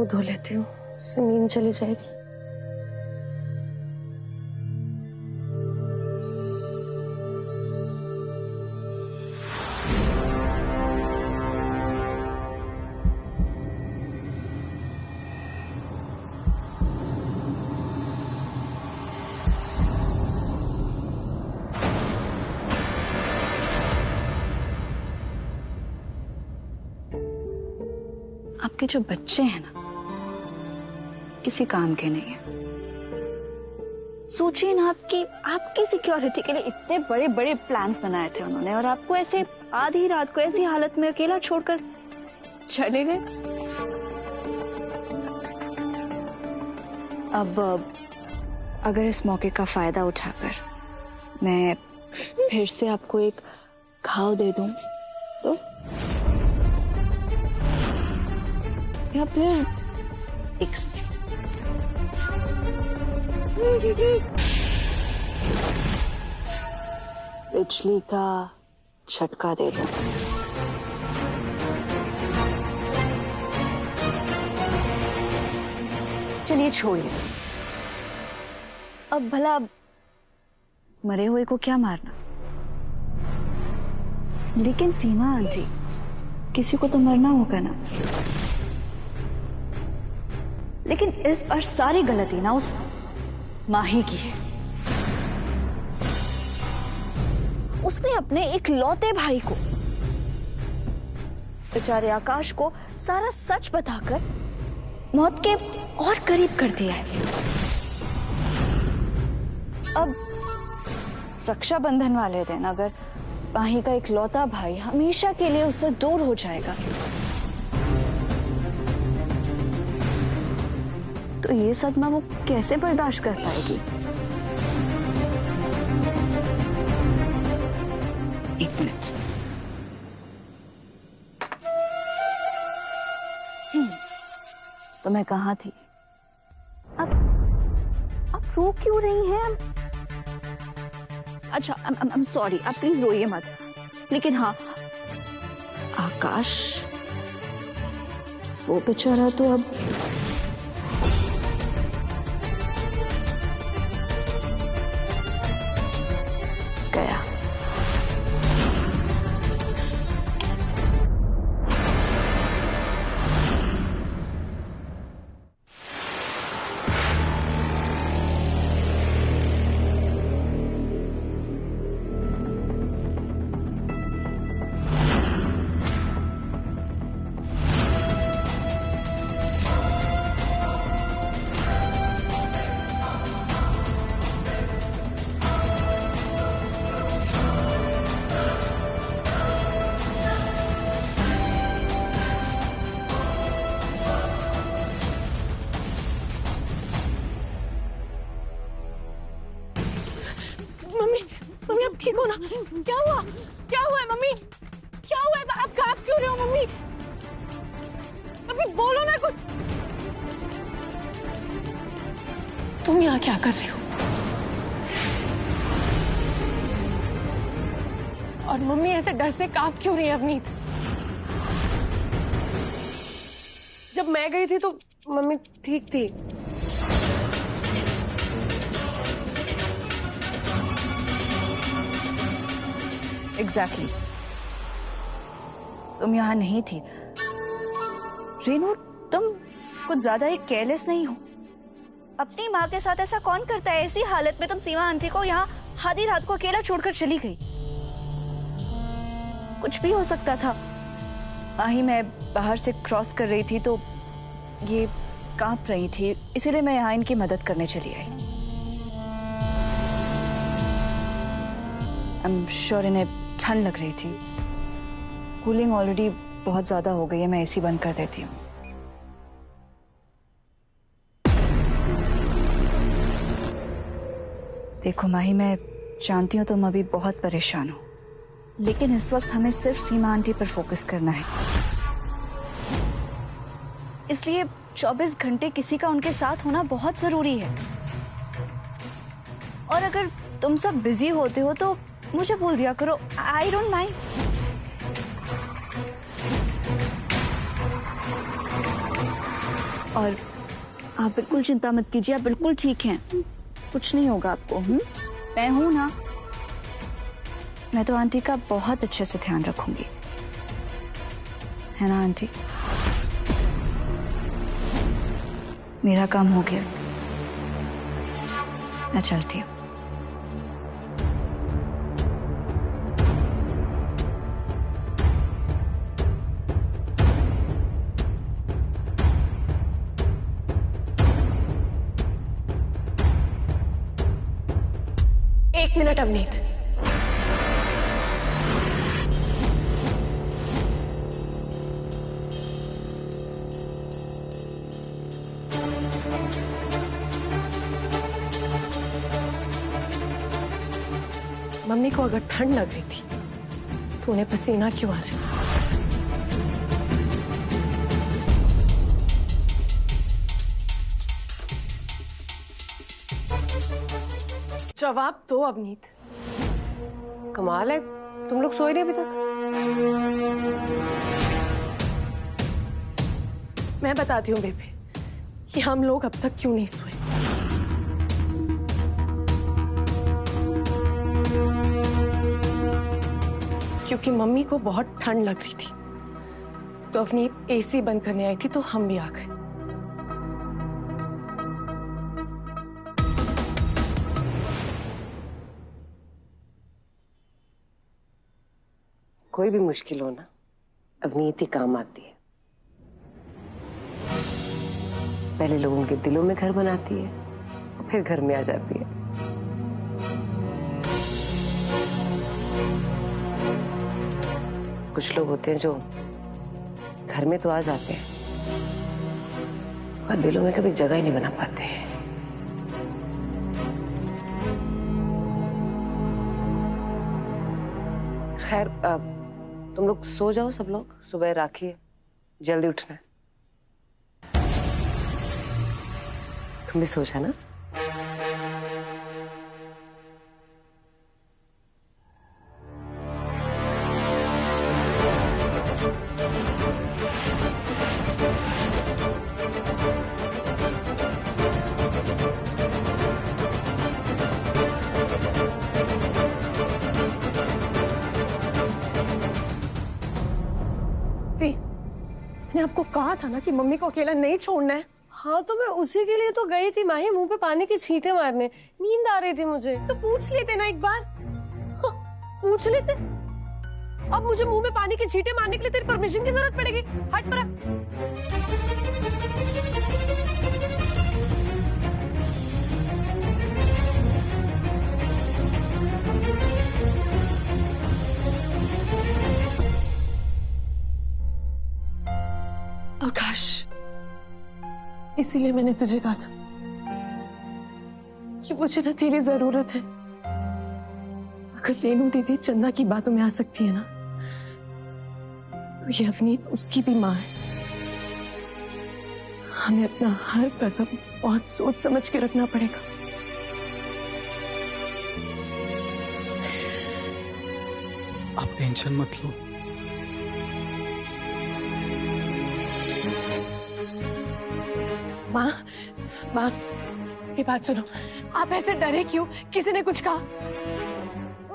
मुंह धो लेती हूँ, उससे नींद चली जाएगी। आपके जो बच्चे हैं ना, किसी काम के नहीं है। सोचिए ना, आपकी सिक्योरिटी के लिए इतने बड़े बड़े प्लान्स बनाए थे उन्होंने, और आपको ऐसे आधी रात को ऐसी हालत में अकेला छोड़कर चले गए। अब अगर इस मौके का फायदा उठाकर मैं फिर से आपको एक घाव दे दूं तो, या फिर एक बिजली का झटका दे दो। चलिए छोड़िए, अब भला मरे हुए को क्या मारना, लेकिन सीमा आंटी, किसी को तो मरना होगा ना। लेकिन इस बार सारी गलती ना उस माही की है। उसने अपने इकलौते भाई को, बेचारे आकाश को, सारा सच बताकर मौत के और करीब कर दिया है। अब रक्षाबंधन वाले दिन अगर माही का इकलौता भाई हमेशा के लिए उससे दूर हो जाएगा तो ये सदमा वो कैसे बर्दाश्त कर पाएगी? एक मिनट। तो मैं कहाँ थी? आप रो क्यों रही हैं? अच्छा, I'm सॉरी, आप प्लीज रोइए मत। लेकिन हाँ, आकाश वो बेचारा तो अब गया। मम्मी आप ठीक हो ना? क्या हुआ? क्या हुआ है मम्मी? क्या हुआ है? आप कांप क्यों रहे हो मम्मी? मम्मी बोलो ना कुछ। तुम यहाँ क्या कर रही हो? और मम्मी ऐसे डर से कांप क्यों रही है अवनीत? जब मैं गई थी तो मम्मी ठीक थी। एग्जैक्टली तुम यहां नहीं थी। रेनू, तुम कुछ ज्यादा ही केयरलेस नहीं हो? अपनी माँ के साथ ऐसा कौन करता है? ऐसी हालत में तुम सीमा आंटी को यहाँ आधी रात को अकेला छोड़कर चली गई। कुछ भी हो सकता था। माही, मैं बाहर से क्रॉस कर रही थी तो ये कांप रही थी, इसीलिए मैं यहाँ इनकी मदद करने चली आई। आई एम श्योर इन्हें ठंड लग रही थी। कूलिंग ऑलरेडी बहुत ज्यादा हो गई है, मैं एसी बंद कर देती हूँ। देखो माही, मैं जानती हूँ तुम अभी बहुत परेशान हो, लेकिन इस वक्त हमें सिर्फ सीमा आंटी पर फोकस करना है। इसलिए 24 घंटे किसी का उनके साथ होना बहुत जरूरी है। और अगर तुम सब बिजी होते हो तो मुझे बोल दिया करो, आई डोंट माइंड। और आप बिल्कुल चिंता मत कीजिए, आप बिल्कुल ठीक हैं, कुछ नहीं होगा आपको। मैं हूं ना, मैं तो आंटी का बहुत अच्छे से ध्यान रखूंगी, है ना आंटी? मेरा काम हो गया, मैं चलती हूँ। एक मिनट अवनीत, मम्मी को अगर ठंड लग रही थी तो उन्हें पसीना क्यों आ रहा है? जवाब दो अवनीत। कमाल है, तुम लोग सोए नहीं अभी तक? मैं बताती हूँ बेबी कि हम लोग अब तक क्यों नहीं सोए। क्योंकि मम्मी को बहुत ठंड लग रही थी, तो अवनीत एसी बंद करने आई थी, तो हम भी आ गए। कोई भी मुश्किल हो ना, अवनीत ही काम आती है। पहले लोगों के दिलों में घर बनाती है और फिर घर में आ जाती है। कुछ लोग होते हैं जो घर में तो आ जाते हैं और दिलों में कभी जगह ही नहीं बना पाते हैं। खैर, तुम लोग सो जाओ, सब लोग, सुबह राखी है, जल्दी उठना है। तुम भी सो जाना। मैंने आपको कहा था ना कि मम्मी को अकेला नहीं छोड़ना है। हाँ तो मैं उसी के लिए तो गई थी माही, मुंह पे पानी की छींटे मारने। नींद आ रही थी मुझे। तो पूछ लेते ना एक बार। हाँ, पूछ लेते। अब मुझे मुंह में पानी की छींटे मारने के लिए तेरी परमिशन की जरूरत पड़ेगी? हट परा। आकाश, इसीलिए मैंने तुझे कहा था कि मुझे ना तेरी जरूरत है। अगर रेनू दीदी चंदा की बातों में आ सकती है ना, तो ये अवनीत उसकी भी माँ है। हमें अपना हर कदम बहुत सोच समझ के रखना पड़ेगा। आप टेंशन मत लो। माँ, माँ, ये बात सुनो। आप ऐसे डरे क्यों? किसी ने कुछ कहा?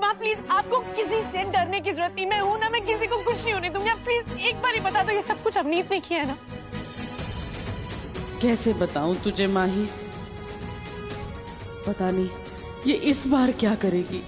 माँ प्लीज, आपको किसी से डरने की जरूरत नहीं। मैं हूं ना, मैं किसी को कुछ नहीं होने दूंगी। आप प्लीज एक बार ही बता दो, ये सब कुछ अवनीत ने किया है ना? कैसे बताऊं तुझे माही, पता नहीं ये इस बार क्या करेगी।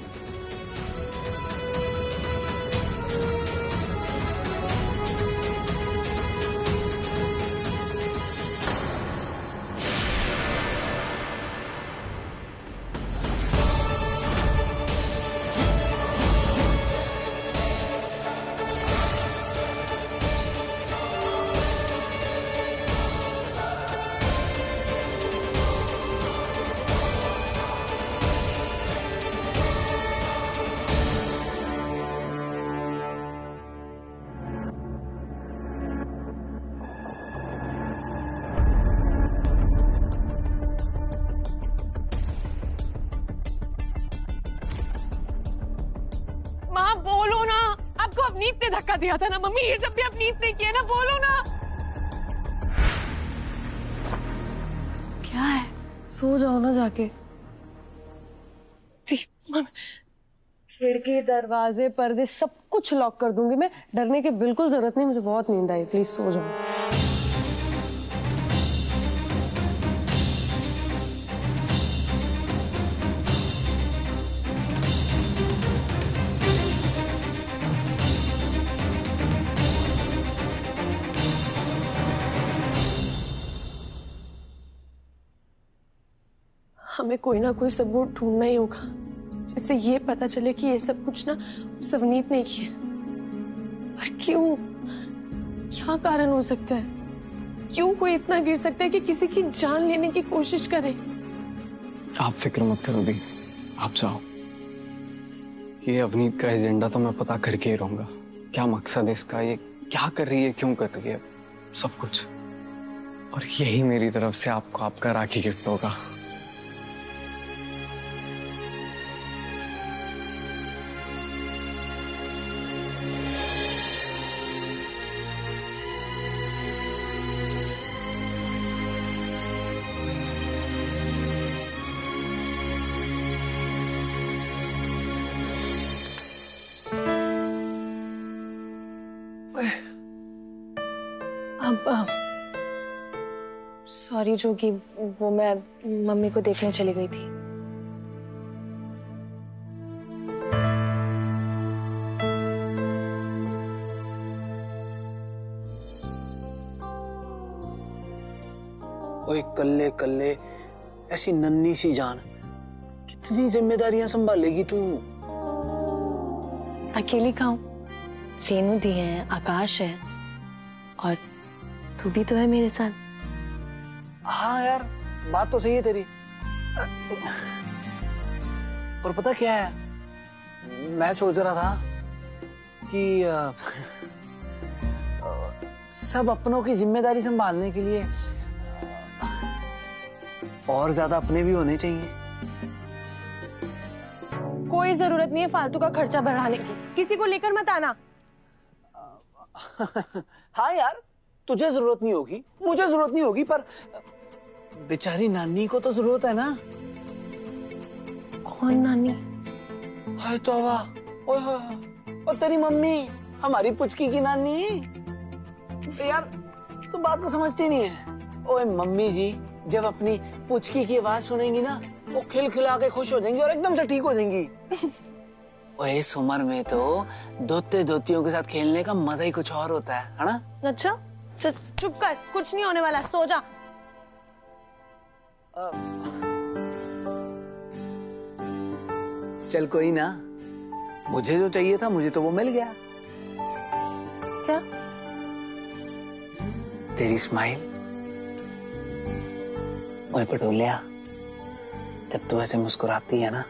बोलो ना, आपको अवनीत ने धक्का दिया था ना? मम्मी, ये सब भी अवनीत ने किया ना? बोलो ना। क्या है? सो जाओ ना जाके। खिड़की, दरवाजे, पर्दे सब कुछ लॉक कर दूंगी मैं। डरने की बिल्कुल जरूरत नहीं, मुझे बहुत नींद आई। प्लीज सो जाओ। हमें कोई ना कोई सबूत ढूंढना ही होगा जिससे ये पता चले कि ये सब कुछ ना सवनीत ने किया। और क्यों? क्या कारण हो सकता है? क्यों कोई इतना गिर सकता है कि किसी की जान लेने की कोशिश करे? आप फिक्र मत करो दी, आप जाओ। ये अवनीत का एजेंडा तो मैं पता करके ही रहूंगा। क्या मकसद है इसका, ये क्या कर रही है, क्यों कर रही है, सब कुछ। और यही मेरी तरफ से आपको आपका राखी गिफ्ट होगा। अब सॉरी जो कि वो मैं मम्मी को देखने चली गई थी। ओए कल्ले कल्ले ऐसी नन्ही सी जान, कितनी जिम्मेदारियां संभालेगी तू? अकेली खाऊं? रेनू दी है, आकाश है, और तू भी तो है मेरे साथ। हाँ यार, बात तो सही है तेरी। और पता क्या है, मैं सोच रहा था कि सब अपनों की जिम्मेदारी संभालने के लिए और ज्यादा अपने भी होने चाहिए। कोई जरूरत नहीं है फालतू का खर्चा बढ़ाने की। किसी को लेकर मत आना। हाँ यार, तुझे जरूरत नहीं होगी, मुझे जरूरत नहीं होगी, पर बेचारी नानी को तो जरूरत है ना। कौन नानी? हाय तौबा, ओए होए, और तेरी मम्मी, हमारी पुचकी की नानी। यार तू बात को समझती नहीं है। ओए मम्मी जी जब अपनी पुचकी की आवाज सुनेंगी ना, वो खिलखिला के खुश हो जाएंगी और एकदम से ठीक हो जाएंगी। ओए इस उम्र में तो दोते दोतियों के साथ खेलने का मजा ही कुछ और होता है ना? अच्छा चुप कर, कुछ नहीं होने वाला, सो जा। चल कोई ना, मुझे जो चाहिए था मुझे तो वो मिल गया। क्या? तेरी स्माइल। ओए पटोलिया, जब तू ऐसे मुस्कुराती है ना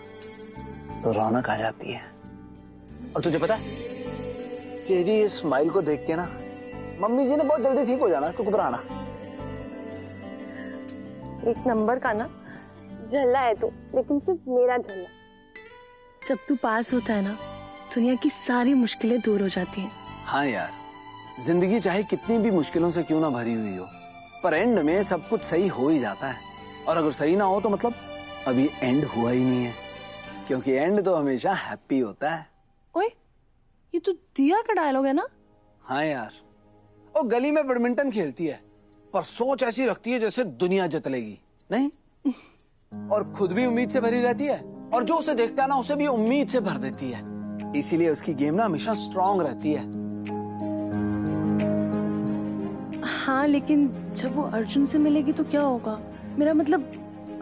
तो रौनक आ जाती है। और तुझे पता है, तेरी इस स्माइल को देख के ना मम्मी जी ने बहुत जल्दी ठीक हो जाना, तू घबराना। एक नंबर का ना झल्ला है तू, लेकिन सिर्फ मेरा झल्ला। जब तू पास होता है ना, दुनिया की सारी मुश्किलें दूर हो जाती हैं। हाँ यार, जिंदगी चाहे कितनी भी मुश्किलों से क्यों ना भरी हुई हो, पर एंड में सब कुछ सही हो ही जाता है। और अगर सही ना हो तो मतलब अभी एंड हुआ ही नहीं है, क्योंकि एंड तो हमेशा हैप्पी होता है। ओए, ये तो दिया का डायलॉग है ना? हाँ यार, वो गली में बैडमिंटन खेलती है पर सोच ऐसी रखती है जैसे दुनिया जित लेगी, नहीं? और खुद भी उम्मीद से भरी रहती है, और जो उसे देखता है ना उसे भी उम्मीद से भर देती है। इसीलिए उसकी गेम ना हमेशा स्ट्रांग रहती है। हाँ, लेकिन जब वो अर्जुन से मिलेगी तो क्या होगा? मेरा मतलब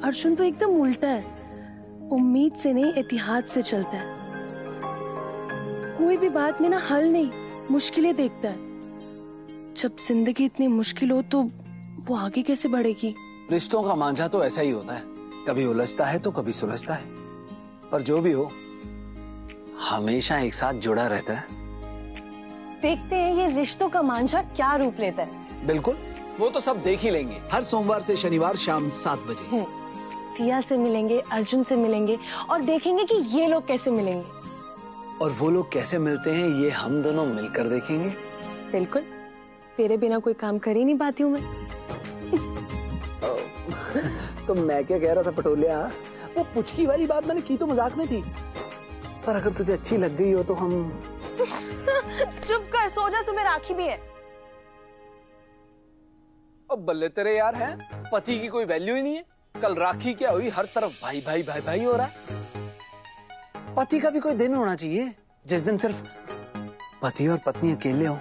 अर्जुन तो एकदम उल्टा है, उम्मीद से नहीं एतिहाद से चलता है। कोई भी बात में ना हल नहीं, मुश्किलें देखता है। जब जिंदगी इतनी मुश्किल हो तो वो आगे कैसे बढ़ेगी? रिश्तों का मांझा तो ऐसा ही होता है, कभी उलझता है तो कभी सुलझता है, पर जो भी हो हमेशा एक साथ जुड़ा रहता है। देखते हैं ये रिश्तों का मांझा क्या रूप लेता है। बिल्कुल, वो तो सब देख ही लेंगे। हर सोमवार से शनिवार शाम 7 बजे। दिया से मिलेंगे, अर्जुन से मिलेंगे, और देखेंगे कि ये लोग कैसे मिलेंगे। और वो लोग कैसे मिलते हैं ये हम दोनों मिलकर देखेंगे। बिल्कुल, तेरे बिना कोई काम कर ही नहीं पाती हूँ मैं। तो मैं क्या कह रहा था पटोलिया, वो पुचकी वाली बात मैंने की तो मजाक में थी, पर अगर तुझे अच्छी लग गई हो तो हम चुप कर, सो जा, सुबह राखी भी है। अब बल्ले तेरे यार हैं, पति की कोई वैल्यू ही नहीं है। कल राखी क्या हुई, हर तरफ भाई भाई भाई भाई हो रहा है। पति का भी कोई दिन होना चाहिए जिस दिन सिर्फ पति और पत्नी अकेले हो,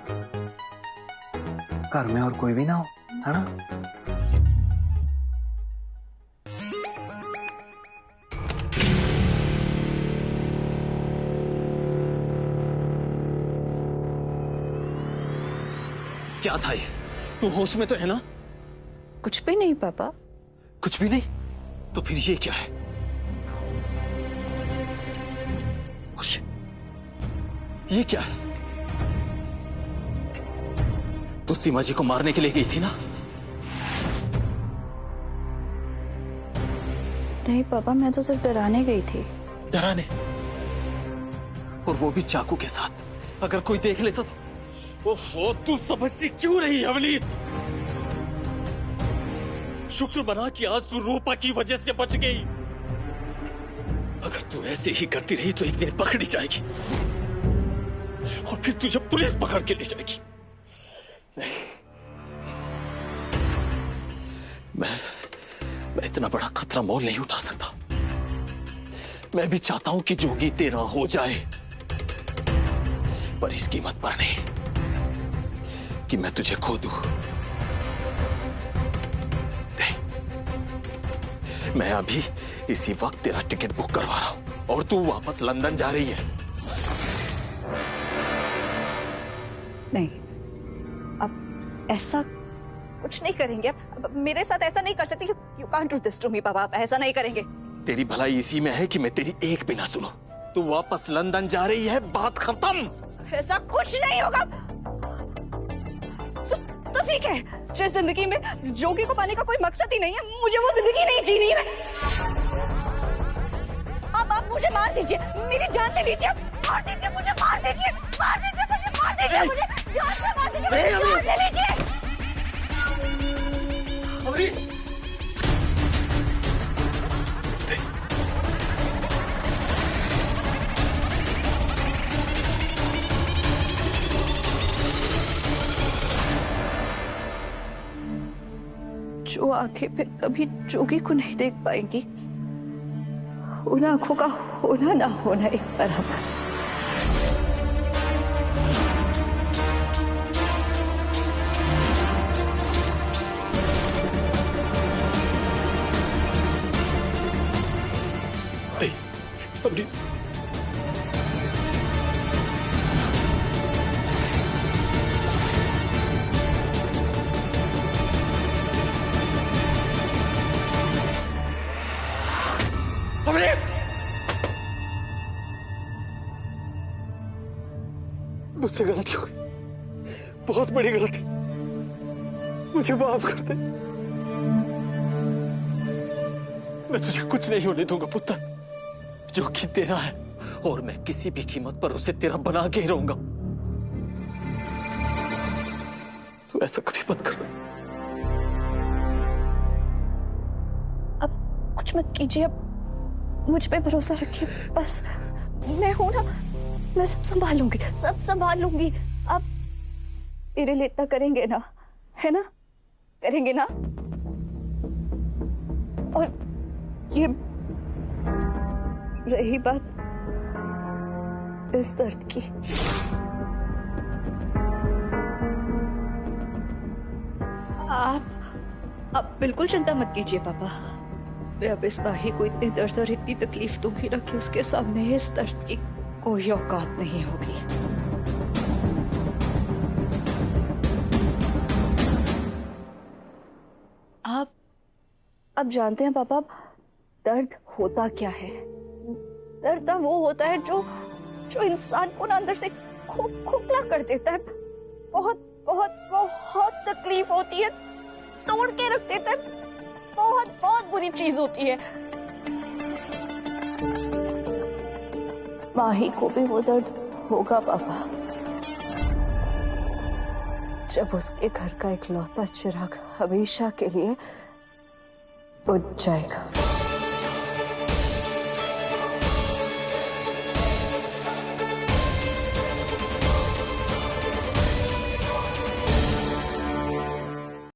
घर में और कोई भी ना हो, है ना? क्या था ये? तू होश में तो है ना? कुछ भी नहीं पापा। कुछ भी नहीं? तो फिर ये क्या है? खुश, ये क्या है? तू सीमा जी को मारने के लिए गई थी ना? नहीं पापा, मैं तो सिर्फ डराने गई थी। डराने? और वो भी चाकू के साथ? अगर कोई देख लेता तो? ओफो, तू समझती क्यों नहीं अवनीत? शुक्र मना कि आज तू रूपा की वजह से बच गई। अगर तू ऐसे ही करती रही तो एक दिन पकड़ी जाएगी, और फिर तुझे पुलिस पकड़ के ले जाएगी। मैं इतना बड़ा खतरा मोल नहीं उठा सकता। मैं भी चाहता हूं कि जोगी तेरा हो जाए, पर इस कीमत पर नहीं कि मैं तुझे खो दूं। मैं अभी इसी वक्त तेरा टिकट बुक करवा रहा हूं और तू वापस लंदन जा रही है। नहीं, अब ऐसा कुछ नहीं करेंगे। अब मेरे साथ ऐसा नहीं कर सकते। You can't do this to me पापा, आप ऐसा नहीं करेंगे। तेरी भलाई इसी में है कि मैं तेरी एक भी ना सुनूं। तू वापस लंदन जा रही है, बात खत्म। ऐसा कुछ नहीं होगा। तो ठीक है, जिस जिंदगी में जोगी को पाने का कोई मकसद ही नहीं है, मुझे वो जिंदगी नहीं जीनी है। अब आप मुझे मार दीजिए, मेरी जान ले लीजिए, मार दीजिए मुझे, मार दीजिए, मार दीजिए मुझे, मार दीजिए मुझे, जान से मार दीजिए मुझे, जान ले लीजिए। जो आंखें फिर कभी जोगी को नहीं देख पाएंगी, उन आंखों का होना ना होना एक बराबर। मुझसे गलती हो गई, बहुत बड़ी गलती। मुझे माफ कर दे। मैं तुझे कुछ नहीं होने दूंगा पुत्र, जो कि तेरा है, और मैं किसी भी कीमत पर उसे तेरा बना के ही रहूंगा। तू ऐसा कभी मत कर। अब कुछ मत कीजिए, अब मुझ पे भरोसा रखिए बस। मैं हूं ना, मैं सब संभाल लूंगी, सब संभाल लूंगी। आप मेरे लिए इतना करेंगे ना, है ना? करेंगे ना? और ये रही बात इस दर्द की, आप बिल्कुल चिंता मत कीजिए पापा। मैं अब इस बाही को इतने दर्द और इतनी तकलीफ दूंगी ना कि उसके सामने इस दर्द की कोई औकात नहीं होगी। आप अब जानते हैं पापा, दर्द होता क्या है? दर्द वो होता है जो इंसान को ना अंदर से खोखला कर देता है। बहुत बहुत बहुत तकलीफ होती है, तोड़ के रख देता है। बहुत बहुत बुरी चीज होती है। माही को भी वो दर्द होगा पापा, जब उसके घर का इकलौता चिराग हमेशा के लिए उठ जाएगा।